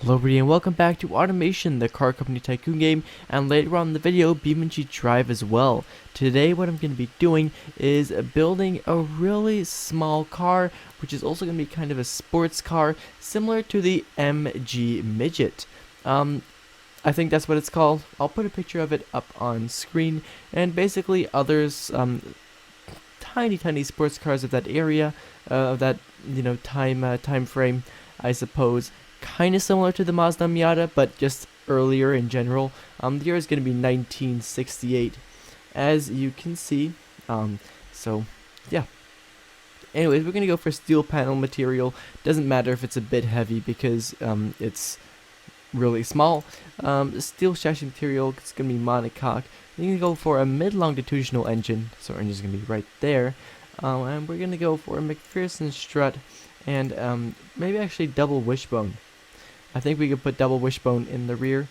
Hello everybody and welcome back to Automation, the car company tycoon game, and later on in the video, beamng.drive as well. Today what I'm going to be doing is building a really small car, which is also going to be kind of a sports car, similar to the MG Midget. I think that's what it's called. I'll put a picture of it up on screen, and basically others, tiny sports cars of that area, of that, time frame, I suppose. Kind of similar to the Mazda Miata, but just earlier in general. The year is going to be 1968, as you can see. So, yeah. Anyways, we're going to go for steel panel material. Doesn't matter if it's a bit heavy because it's really small. Steel chassis material, it's going to be monocoque. You're going to go for a mid-longitudinal engine, so our engine's going to be right there. And we're going to go for a McPherson strut and maybe actually double wishbone. I think we could put double wishbone in the rear.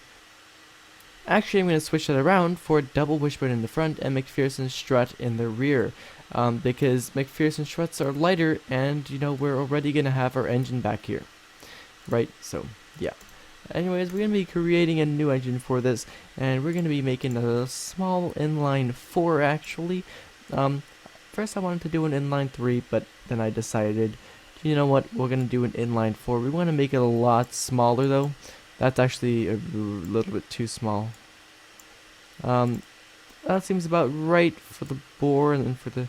Actually, I'm going to switch that around for double wishbone in the front and McPherson strut in the rear. Because McPherson struts are lighter and, we're already going to have our engine back here. Right? So, yeah. Anyways, we're going to be creating a new engine for this. And we're going to be making a small inline 4, actually. First I wanted to do an inline 3, but then I decided, you know what, we're going to do an inline 4. We want to make it a lot smaller though. That's actually a little bit too small. That seems about right for the bore and then for the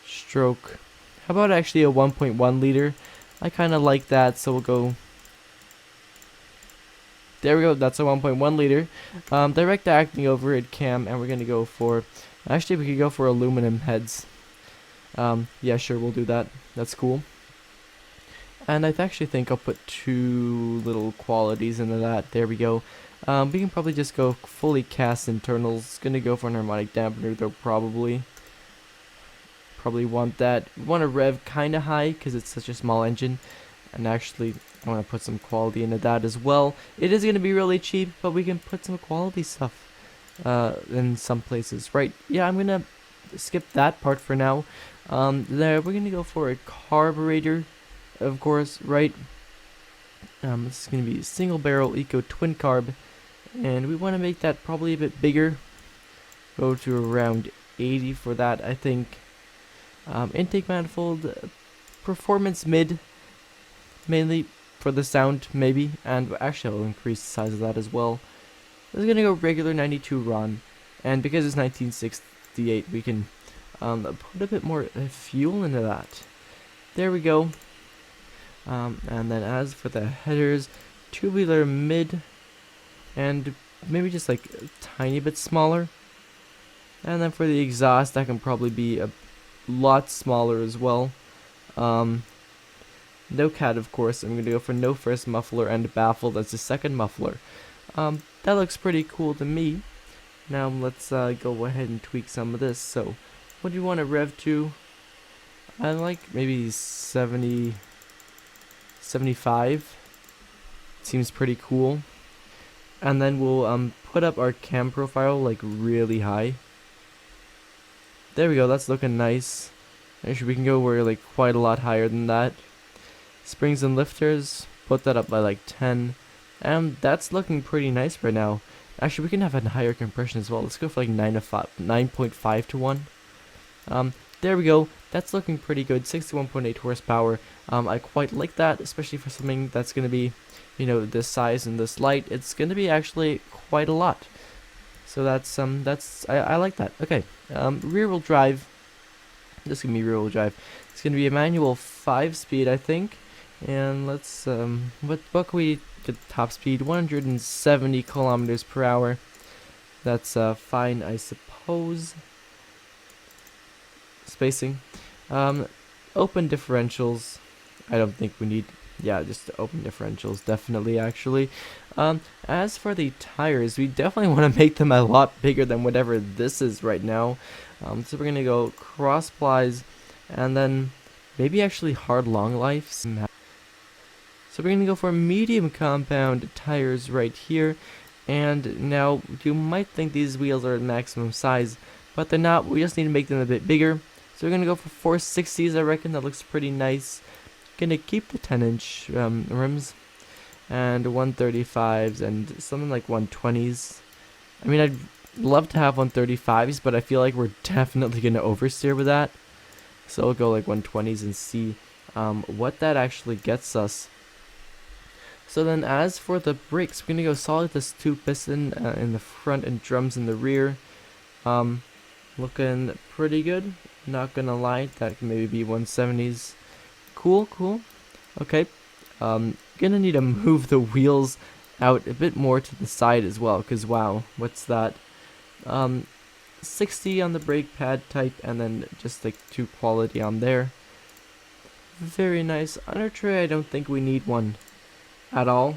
stroke. How about actually a 1.1 liter? I kind of like that, so we'll go... There we go, that's a 1.1 liter. Direct acting overhead cam, and we're going to go for... Actually, we could go for aluminum heads. Yeah, sure, we'll do that. That's cool. And I actually think I'll put 2 little qualities into that. There we go. We can probably just go fully cast internals. Gonna go for an harmonic dampener though, probably. Probably want that. We want to rev kind of high because it's such a small engine. And actually, I want to put some quality into that as well. It is going to be really cheap, but we can put some quality stuff in some places. Right, yeah, I'm going to skip that part for now. There, we're going to go for a carburetor. Of course, right? This is going to be a single barrel eco twin carb, and we want to make that probably a bit bigger. Go to around 80 for that, I think. Intake manifold, performance mid, mainly for the sound, maybe, and actually I'll increase the size of that as well. This is going to go regular 92 RON, and because it's 1968, we can put a bit more fuel into that. There we go. And then as for the headers, tubular mid, and maybe just like a tiny bit smaller. And then for the exhaust, that can probably be a lot smaller as well. No cat, of course. I'm going to go for no first muffler and baffle as the second muffler. That looks pretty cool to me. Now let's go ahead and tweak some of this. So, what do you want to rev to? I like maybe 70... 75 seems pretty cool. And then we'll put up our cam profile like really high. There we go, that's looking nice. Actually, we can go where like quite a lot higher than that. Springs and lifters, put that up by like 10, and that's looking pretty nice right now. Actually, we can have a higher compression as well. Let's go for like 9.5 to 1. There we go. That's looking pretty good. 61.8 horsepower. I quite like that, especially for something that's going to be, this size and this light. It's going to be actually quite a lot. So I like that. Okay. Rear-wheel drive. This is going to be rear-wheel drive. It's going to be a manual 5-speed, I think. And let's, what can we get top speed? 170 kilometers per hour. That's fine, I suppose. Spacing. Open differentials. I don't think we need, just open differentials, definitely, actually. As for the tires, we definitely want to make them a lot bigger than whatever this is right now. So we're going to go cross plies, and then maybe actually hard long life. So we're going to go for medium compound tires right here. And now, you might think these wheels are at maximum size, but they're not. We just need to make them a bit bigger. So we're going to go for 460s, I reckon. That looks pretty nice. Going to keep the 10-inch rims. and 135s and something like 120s. I mean, I'd love to have 135s, but I feel like we're definitely going to oversteer with that. So we'll go like 120s and see what that actually gets us. So then as for the brakes, we're going to go solid this 2-piston in the front and drums in the rear. Looking pretty good, not gonna lie. That can maybe be 170s. Cool. Okay, gonna need to move the wheels out a bit more to the side as well, because wow, what's that? 60 on the brake pad type, and then just like 2 quality on there. Very nice. Under tray, I don't think we need one at all,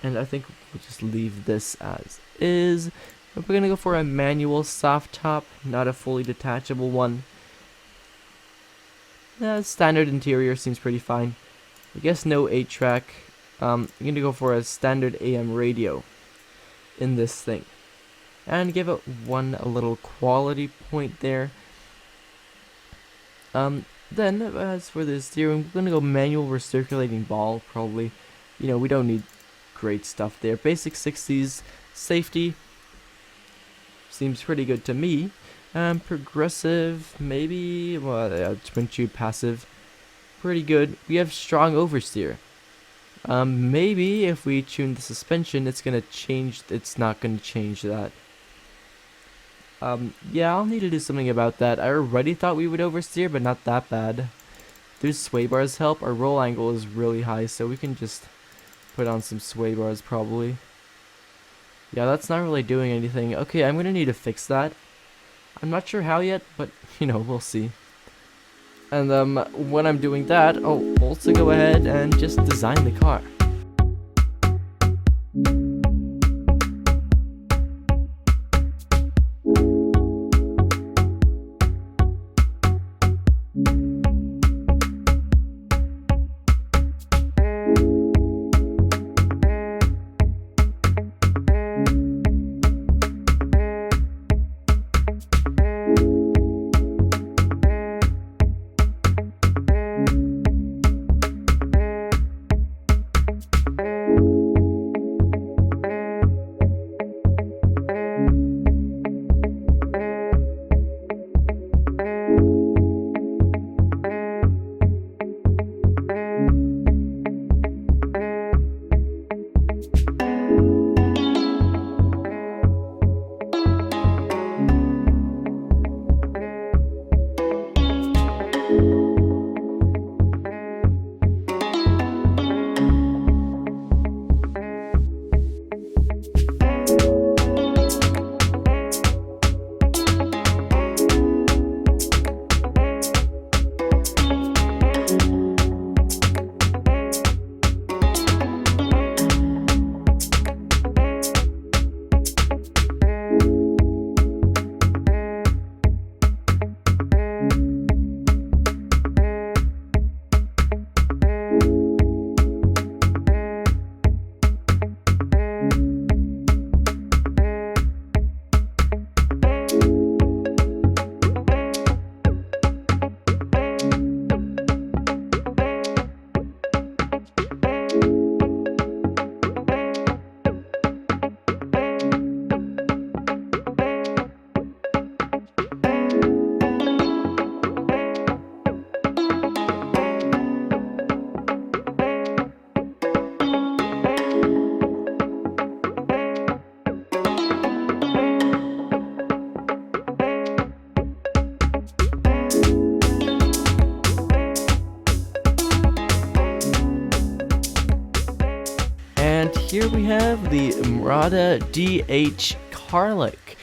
and I think we'll just leave this as is. But we're gonna go for a manual soft top, not a fully detachable one. Standard interior seems pretty fine. I guess no 8-track. I'm gonna go for a standard AM radio in this thing, and give it a little quality point there. Then as for the steering, we're gonna go manual recirculating ball. Probably, we don't need great stuff there. Basic 60s safety seems pretty good to me. Progressive, maybe. Well, twin tube passive, pretty good. We have strong oversteer. Maybe if we tune the suspension, it's gonna change. It's not gonna change that. Yeah, I'll need to do something about that. I already thought we would oversteer, but not that bad. There's sway bars help. Our roll angle is really high, so we can just put on some sway bars probably. Yeah, that's not really doing anything. Okay, I'm gonna need to fix that. I'm not sure how yet, but we'll see. And when I'm doing that, I'll also go ahead and just design the car. Here we have the Murata DH Carlick.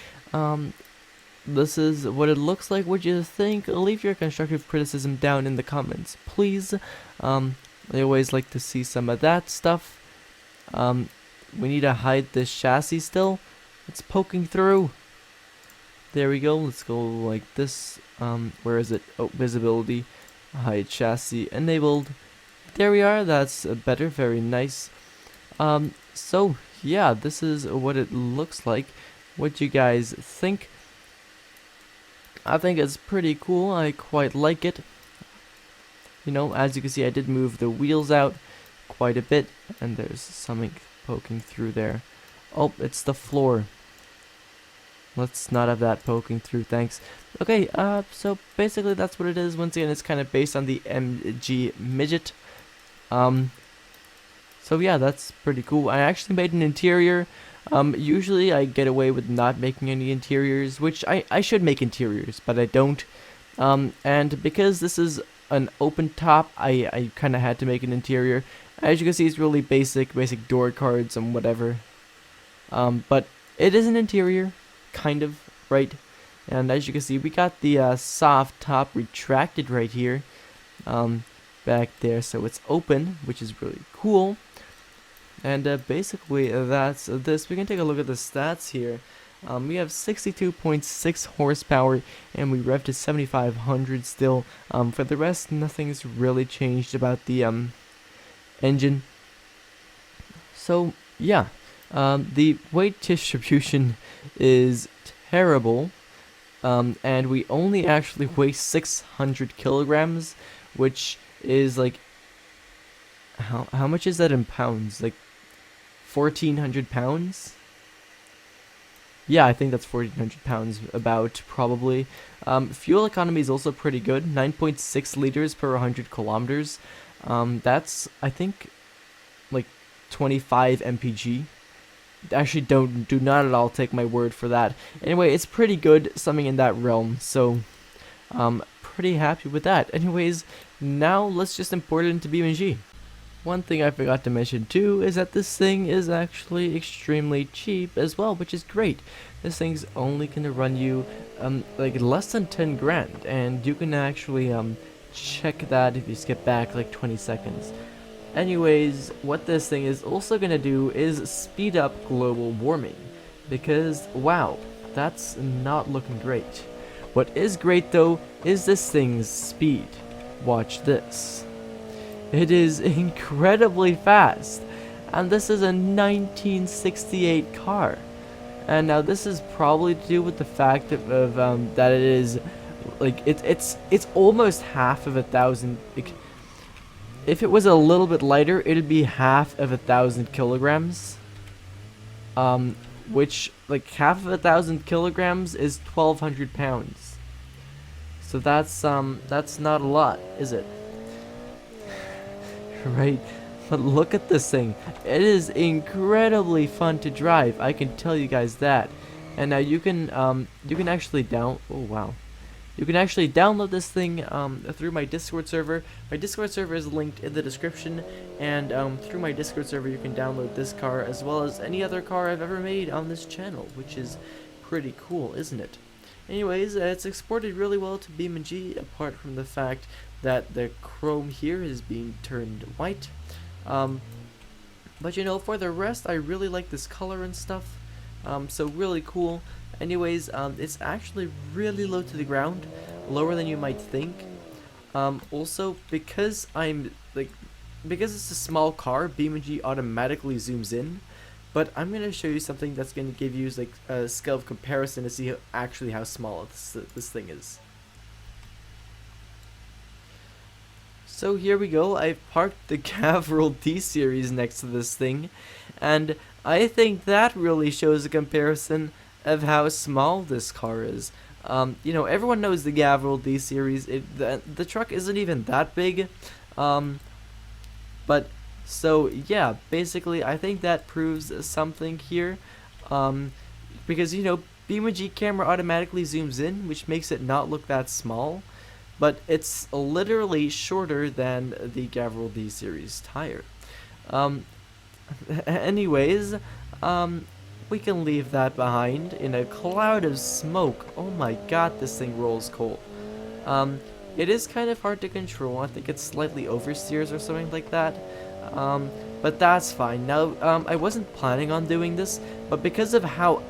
This is what it looks like. What do you think? Leave your constructive criticism down in the comments, please. I always like to see some of that stuff. We need to hide this chassis still. It's poking through. There we go. Let's go like this. Where is it? Oh, visibility. Hide chassis enabled. There we are. That's better. Very nice. So yeah, this is what it looks like. What do you guys think? I think it's pretty cool. I quite like it. As you can see, I did move the wheels out quite a bit, and there's something poking through there. Oh, it's the floor. Let's not have that poking through, thanks. Okay, so basically that's what it is. Once again, it's kind of based on the MG Midget. So yeah, that's pretty cool. I actually made an interior. Usually I get away with not making any interiors, which I should make interiors, but I don't. And because this is an open top, I kind of had to make an interior. As you can see, it's really basic door cards and whatever. But it is an interior, kind of, right? And as you can see, we got the soft top retracted right here, back there, so it's open, which is really cool. And basically, that's this. We can take a look at the stats here. We have 62.6 horsepower, and we rev to 7,500 still. For the rest, nothing's really changed about the engine. So yeah, the weight distribution is terrible, and we only actually weigh 600 kilograms, which is like, how much is that in pounds? Like 1,400 pounds? Yeah, I think that's 1,400 pounds, about, probably. Fuel economy is also pretty good, 9.6 liters per 100 kilometers. That's, I think, like 25 mpg. Actually, do not at all take my word for that. Anyway, it's pretty good, something in that realm, so pretty happy with that. Anyways, now let's just import it into beamng. One thing I forgot to mention too is that this thing is actually extremely cheap as well, which is great. This thing's only gonna run you like less than 10 grand, and you can actually check that if you skip back like 20 seconds. Anyways, what this thing is also gonna do is speed up global warming, because wow, that's not looking great. What is great though is this thing's speed. Watch this. It is incredibly fast, and this is a 1968 car. And now this is probably to do with the fact of that it is like it's almost half of 1,000. If it was a little bit lighter, it'd be half of 1,000 kilograms. Which, like, half of 1,000 kilograms is 1,200 pounds. So that's not a lot, is it? Right? But look at this thing. It is incredibly fun to drive. I can tell you guys that. And now you can actually you can actually download this thing through my Discord server. My Discord server is linked in the description, and through my Discord server you can download this car as well as any other car I've ever made on this channel, which is pretty cool, isn't it? Anyways, it's exported really well to beamng, apart from the fact that the chrome here is being turned white. But you know, for the rest, I really like this color and stuff. So really cool. Anyways, it's actually really low to the ground, lower than you might think. Also, because because it's a small car, beamng automatically zooms in. But I'm gonna show you something that's gonna give you like a scale of comparison to see how small this thing is. So here we go. I've parked the Gavril D series next to this thing, and I think that really shows a comparison of how small this car is. You know, everyone knows the Gavril D series. The truck isn't even that big, but so yeah, basically I think that proves something here, because you know, beamng camera automatically zooms in, which makes it not look that small. But it's literally shorter than the Gavril D series tire. Anyways, we can leave that behind in a cloud of smoke. Oh my god, this thing rolls coal. It is kind of hard to control. I think it's slightly oversteers or something like that. But that's fine. Now, I wasn't planning on doing this, but because of how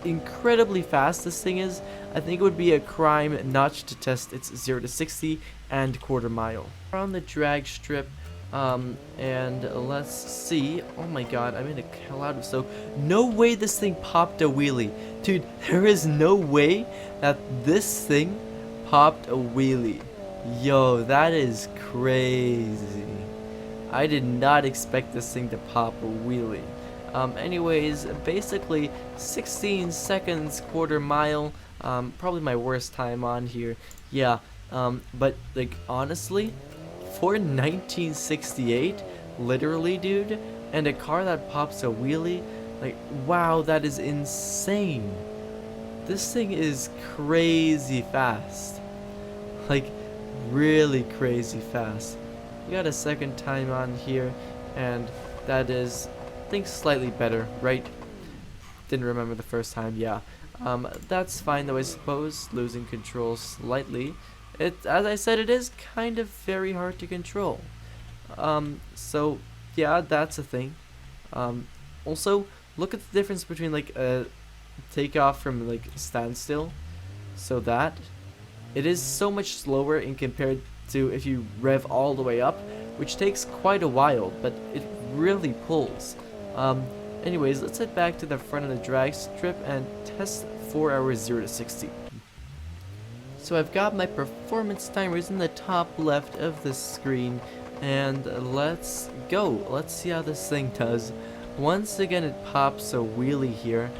incredibly fast this thing is, I think it would be a crime not to test its 0 to 60 and quarter mile. We're on the drag strip, and let's see. Oh my god, I'm in a cloud of smoke. No way this thing popped a wheelie. Dude, there is no way that this thing popped a wheelie. Yo, that is crazy. I did not expect this thing to pop a wheelie. Anyways, basically 16 seconds, quarter mile. Probably my worst time on here. Yeah, but like honestly, for 1968, literally, dude, and a car that pops a wheelie, like, wow, that is insane. This thing is crazy fast. Like, really crazy fast. We got a second time on here, and that is, I think, slightly better, right? Didn't remember the first time, yeah. That's fine though, I suppose. Losing control slightly. As I said, it is kind of very hard to control. So yeah, that's a thing. Also, look at the difference between like a takeoff from like standstill. So that it is so much slower in compared to if you rev all the way up, which takes quite a while, but it really pulls. Anyways, let's head back to the front of the drag strip and test 4 hours 0 to 60. So I've got my performance timers in the top left of the screen, and let's go. Let's see how this thing does. Once again, it pops a wheelie here.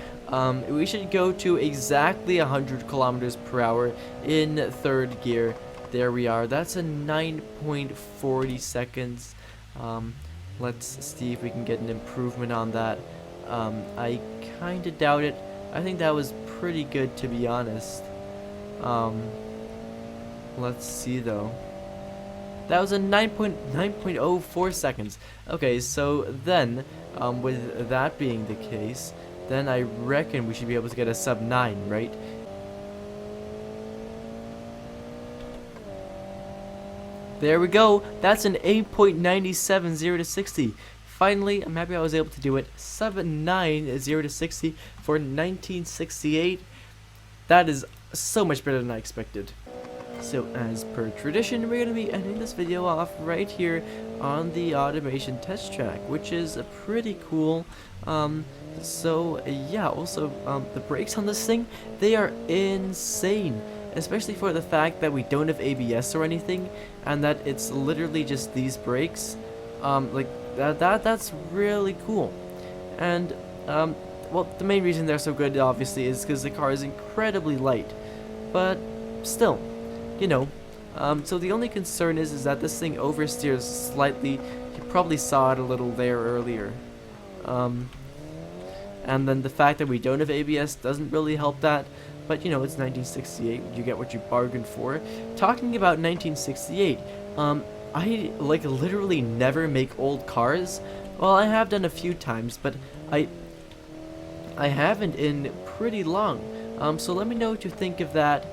We should go to exactly 100 kilometers per hour in third gear. There we are. That's a 9.40 seconds. Let's see if we can get an improvement on that. I kind of doubt it. I think that was pretty good, to be honest. Let's see though. That was a 9.04 seconds. Okay, so then, with that being the case, then I reckon we should be able to get a sub 9, right? There we go. That's an 8.97 0 to 60. Finally, I'm happy I was able to do it. Sub 9 0 to 60 for 1968. That is so much better than I expected. So as per tradition, we're going to be ending this video off right here on the automation test track, which is pretty cool. So yeah, also the brakes on this thing, they are insane, especially for the fact that we don't have ABS or anything, and that it's literally just these brakes. Like that's really cool. And well, the main reason they're so good obviously is because the car is incredibly light, but still, you know. So the only concern is that this thing oversteers slightly. You probably saw it a little there earlier. And then the fact that we don't have ABS doesn't really help that. But you know, it's 1968. You get what you bargained for. Talking about 1968, I like literally never make old cars. Well, I have done a few times, but I haven't in pretty long. So let me know what you think of that.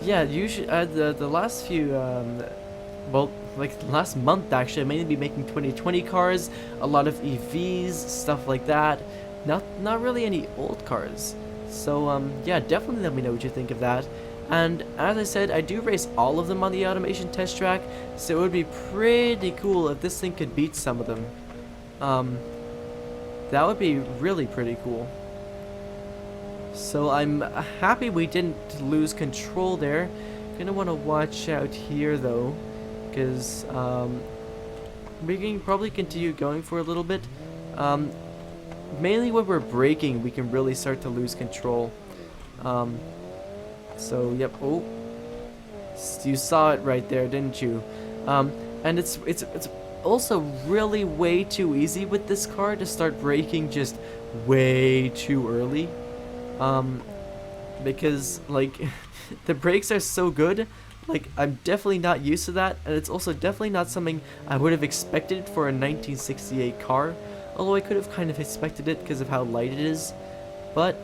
Yeah, usually the last few well, like last month actually, I mainly be making 2020 cars, a lot of EVs, stuff like that. Not really any old cars. So yeah, definitely let me know what you think of that. And as I said, I do race all of them on the automation test track, so it would be pretty cool if this thing could beat some of them. That would be really pretty cool. So I'm happy we didn't lose control there. Gonna want to watch out here though, because we can probably continue going for a little bit. Mainly when we're braking, we can really start to lose control. So yep. Oh, you saw it right there, didn't you? And it's also really way too easy with this car to start braking just way too early. Because like the brakes are so good, like I'm definitely not used to that, and it's also definitely not something I would have expected for a 1968 car, although I could have kind of expected it because of how light it is. But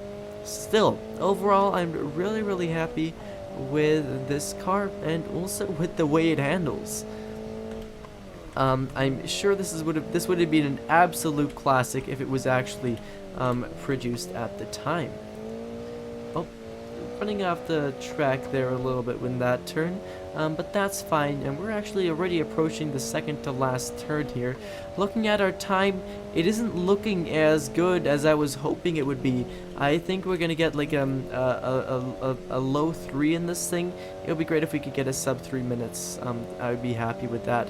still, overall I'm really happy with this car, and also with the way it handles. I'm sure this would have been an absolute classic if it was actually produced at the time. Running off the track there a little bit with that turn, but that's fine, and we're actually already approaching the second to last turn here. Looking at our time, it isn't looking as good as I was hoping it would be. I think we're gonna get like a low 3 in this thing. It would be great if we could get a sub 3 minutes. I would be happy with that.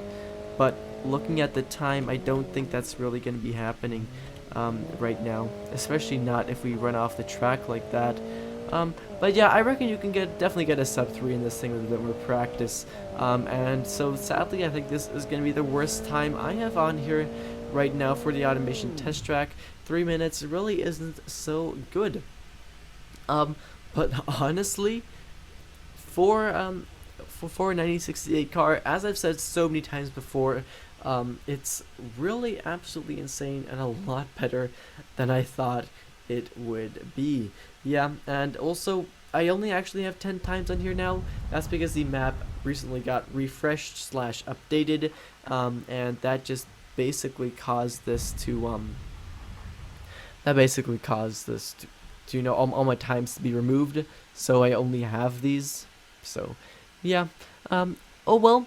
But looking at the time, I don't think that's really going to be happening right now, especially not if we run off the track like that. But yeah, I reckon you can definitely get a sub 3 in this thing with a bit more practice. And so sadly, I think this is going to be the worst time I have on here right now for the automation test track. 3 minutes really isn't so good. But honestly, for a 1968 car, as I've said so many times before, it's really absolutely insane and a lot better than I thought it would be. Yeah, and also I only actually have 10 times on here now. That's because the map recently got refreshed slash updated, and that just basically caused this to you know, all my times to be removed, so I only have these. So yeah, oh well,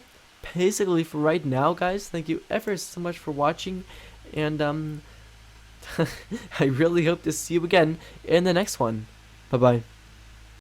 basically for right now, guys, thank you ever so much for watching, and I really hope to see you again in the next one. Bye bye.